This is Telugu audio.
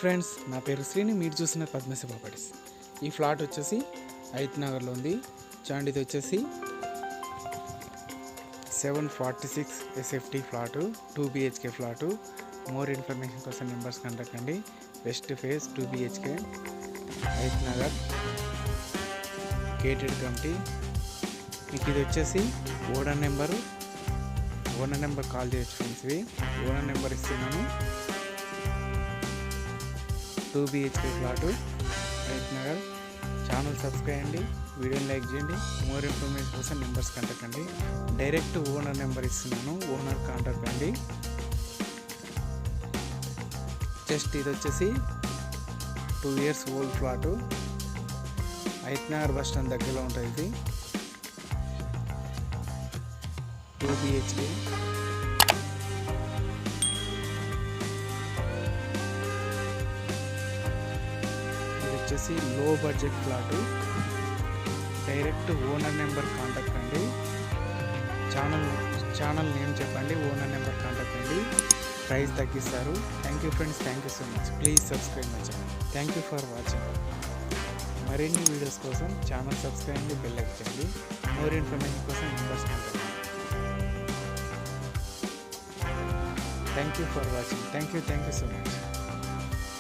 ఫ్రెండ్స్, నా పేరు శ్రీని. మీరు చూసిన పద్మశ్రీ ప్రాపర్టీస్. ఈ ఫ్లాట్ వచ్చేసి హైత్ నగర్లో ఉంది. చూడండి, ఇది వచ్చేసి 746 SFT flat, 2 BHK flat. More information కోసం నెంబర్స్ కాంటాక్ట్ అండి. West face 2 BHK, Hayath Nagar, gated committee. మీకు ఇది వచ్చేసి ఓనర్ నెంబర్ కాల్ చేయొచ్చు ఫ్రెండ్స్. ఇది ఓనర్ నెంబర్ ఇస్తున్నాను. 2 BHK flat, Hayath Nagar. Channel subscribe అండి, వీడియోని లైక్ చేయండి. మోర్ ఇన్ఫర్మేషన్ కోసం నెంబర్స్ కాంటాక్ట్ అండి. డైరెక్ట్ ఓనర్ నెంబర్ ఇస్తున్నాను, ఓనర్ కాంటాక్ట్ అండి. జస్ట్ ఇది వచ్చేసి 2 years old flat, Hayath Nagar bus stand దగ్గరలో ఉంటుంది. ఇది 2 BHK. వచ్చేసి లో budget flat. Direct owner number contact అండి. ఛానల్ నేమ్ చెప్పండి, ఓనర్ నెంబర్ కాంటాక్ట్ అండి. ప్రైస్ తగ్గిస్తారు. Thank you friends, thank you so much. Please subscribe my channel. Thank you for watching. మరిన్ని వీడియోస్ కోసం ఛానల్ సబ్స్క్రైబ్ అండి, బెల్ ఐకాన్ చేయండి. మోర్ ఇన్ఫర్మేషన్ కోసం numbers contact. Thank you for watching. Thank you so much.